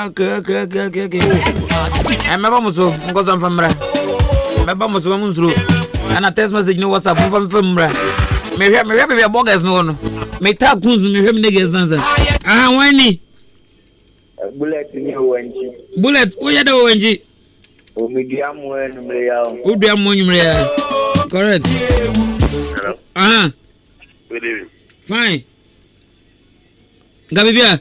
Okay. I'm about to go some from Baba must woman's room. And a text message no WhatsApp from Maybe a bogus no. May tap coons me him niggas dancer. Ah, when Bullet in your wench. Bullet, where you do, Wenji? O medium when real. Who be a monument? Correct. Hello. Good evening. Fine. Gabibia.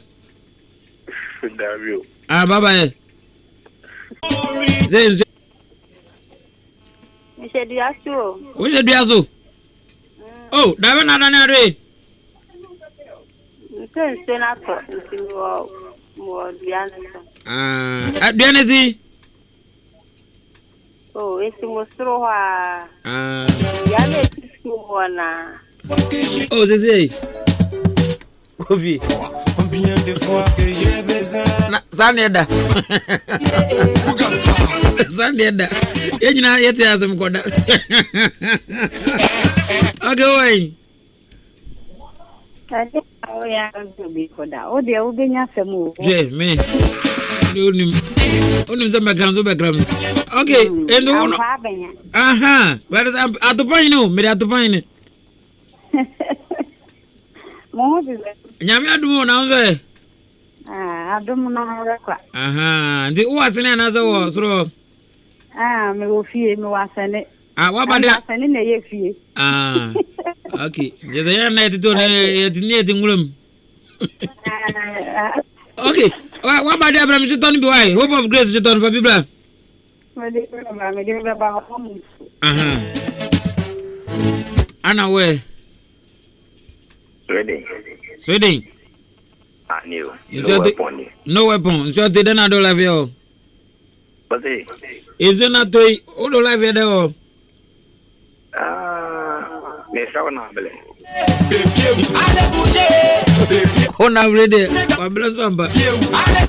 W. Baba. Zé. Monsieur Diaso. Monsieur Diaso. Oh, David Nadanare. Senator. More Diana. At Dianazi. Oh, it's Mostroa. Yana. Oh, Zé. Coffee. Combien de fois que j'ai besoin. Saneda. Saneda. Ejina yete asem koda. Okay, why? Oh, yeah, to be koda. Oh, they will be nyasemu. Je, me. Onim some background. Okay, and no. Aha. Where is at the point no? Me at the point. Nyame adumo na nzo adumo na rekwa ndi uwasene na zo soro me wo fie me wasane wabade wasane na ye fie okay jeze ya na etito na etini etingulam okay wabade abram shiton bi why hope of grace shiton for bibla me de ba homu ana we Sweden. New. No weapon. So they don't have life here. But hey. Is it not toy? All the life here there. Me shawna bele. Ona ready. Bless somebody.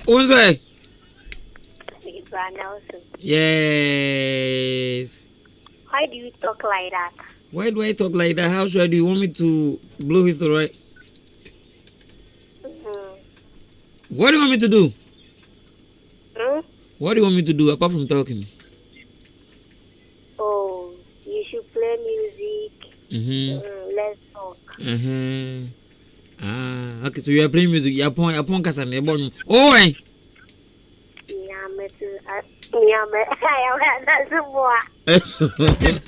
Unse. Yes. Why do you talk like that? Why do I talk like that? How sure do you want me to blow his right? What do you want me to do? What do you want me to do apart from talking? Oh, you should play music. Let's talk. Okay, so you are playing music. You are playing Kasiebo. Oh, eh.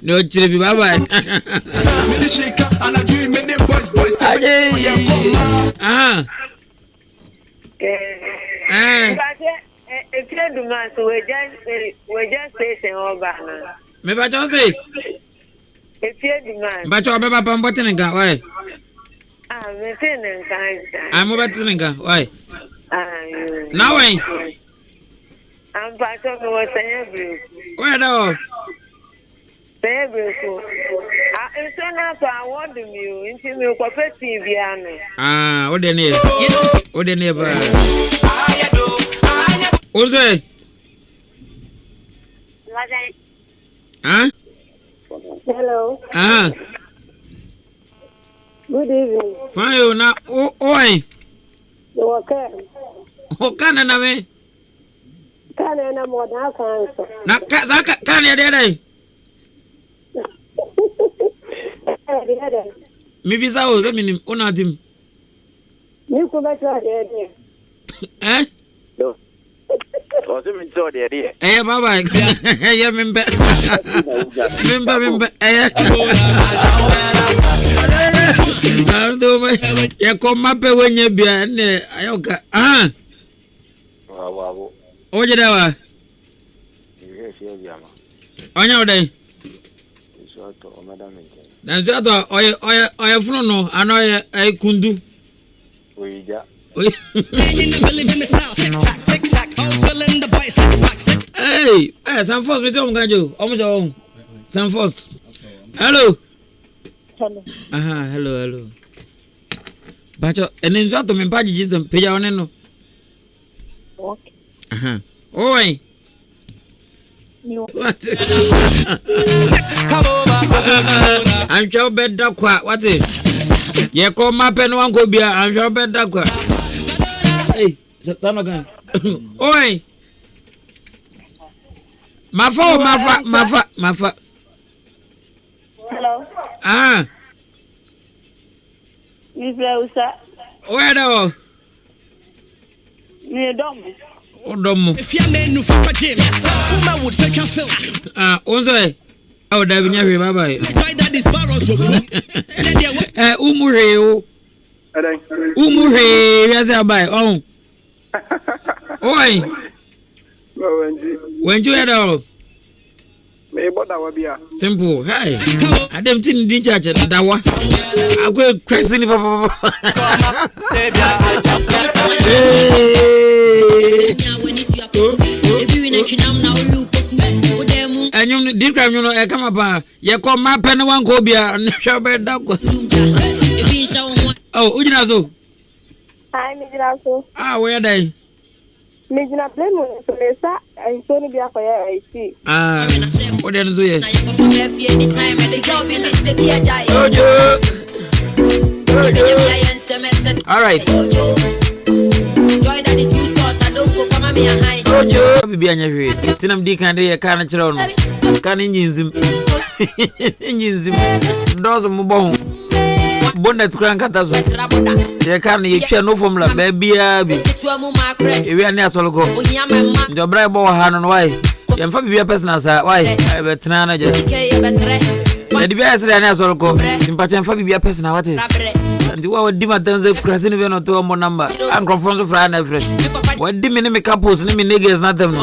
No, Chibi, bye bye. If you do not, we just say over. Maybe I just say. If you do not, but you're about Pambotinga, why? I'm about Tinga, why? Now, why? I'm part of what I have. Where though? It's not I want you into me cooperative. What the name? What the neighbor? Who's it? Huh? Hello. Good evening. Fine, you now. Oi. You okay? Can I me? Can I know more than cancer? Na can you there? Maybe so. I mean, ona tim. You could be there. Eh? No. Was it me so there? Eh, bye. Yeah, member. Ya koma pe wenye bia ne ayoka. Wow. Oje dawa. Yes, yama. Onya odai. So madam. Na so to oye funu no ano ye kundu. Oija. Hey, some first me tom ganjo. Omo some first. Hello. Hello. Bacho, enen so to me paji jisem peja oneno. Okay. Oi. What? I'm sure better kwa. What is? Ye call my pen one go be. I'm sure better kwa. Hey, Satano gan. Oi. Mafa. Hello. Ah. Mi Fleusa. Where do? Mi dom. Odom. If you men no fuck James, Puma would fake a film. Onzo. Oh, David, bye bye. Why that is barrels for Umure. Yes, I buy. Oh. Oi. When you had all. Simple. Hey. I don't think the church at Dawa. I go crazy. And you did come, you know, I come up. You call my pen one cobia and shabby dog. Oh, Ujinazo. Hi, Mijinaso. Where are they? Mijina Blemo, Solesa, and Sony Biafaya, I see. What do you say? All right. Be on your head. Tinam Dick and they can't throw no. Can engines him. Doors of Mubon. Bonnet Crankatazo. They can't eat no formula, baby. We are near Sologo. The brave boy hand on why. You're probably a person as why I bet Nana just. The best I never Sologo. In Pachan Fabi be a person. What is and the one Dima Denzel Crescent even on to a more number. Uncle Fonso Fran Everett. What do me couples and me niggas not them?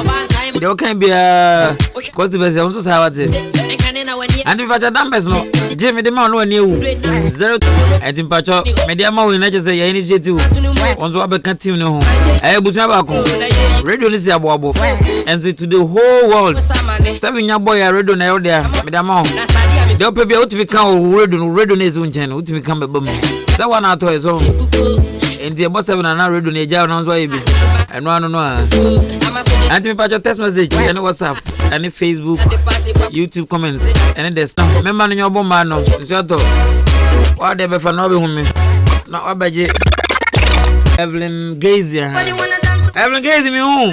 There can be a cost the best also Savati. And if I numbers no, Jimmy the man one you 0 at in Pacho, Mediama will not say initiative. Once I become team no. I was never radio is a wobble and say to the whole world 7 young boy I read on out there, Mediama. They'll pay out to become radio is on channel to become a bum. That one out of his own. And the about 7 and I read on a jar on Sway and run on. And me patch your text message and WhatsApp and Facebook, YouTube comments and there's no remember in your bomber no. What they be for no be home. Now what budget? Evelyn Gazier. Evelyn Gazier me home.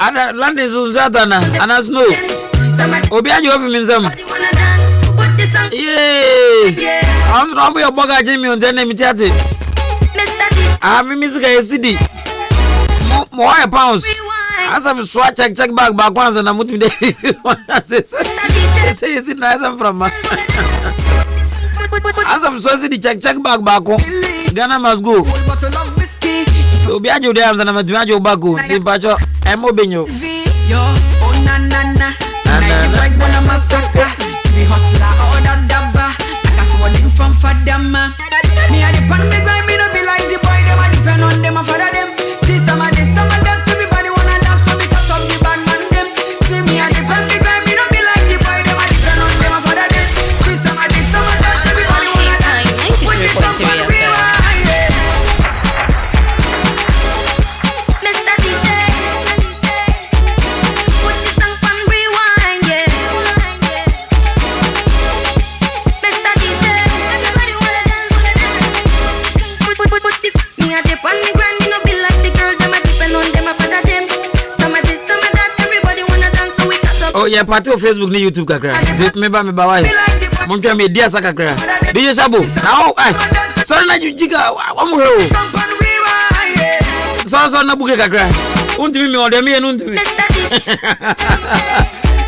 Ada London Zuzatana and as no. Obian you have me some. Yeah. I'm not your bugger Jimmy on the name chat. I'm Miss City. More pounds. As I'm swat check back once and I'm moving there. Say is it nice I'm from as I'm swatting check back home. Ghana must go. So be you there and I'm at your back home. The patcho and moving you. From Fadama, me a depend me grind, me no be like the boy. Them a depend on them, a father them. See some of this, some of that. Everybody wanna dance so because of the bad man them. See me a depend me grind, me no be like the boy. Them a depend on them, a father them. See some of this, some of that. Everybody wanna dance. With the song on rewind, yeah. Mr. DJ, put the song on rewind, yeah. Oh yeah, party of Facebook ni YouTube kakra. Remember me ba why? Montra me dia sakakra. DJ Shabu. Now, sorry na jiga wamu he o. So na buke kakra. Untimi me ode me untimi.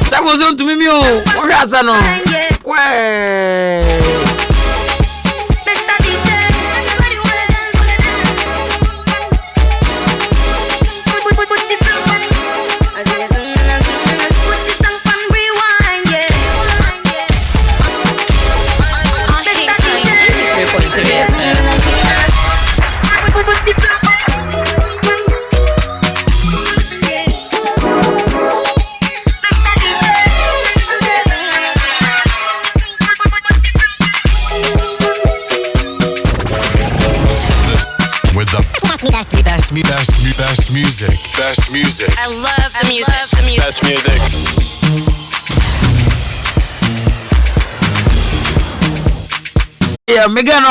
Shabu so untimi me o. O rasa no. Kwe. Best music. I love the music. Best music. Yeah, Megan.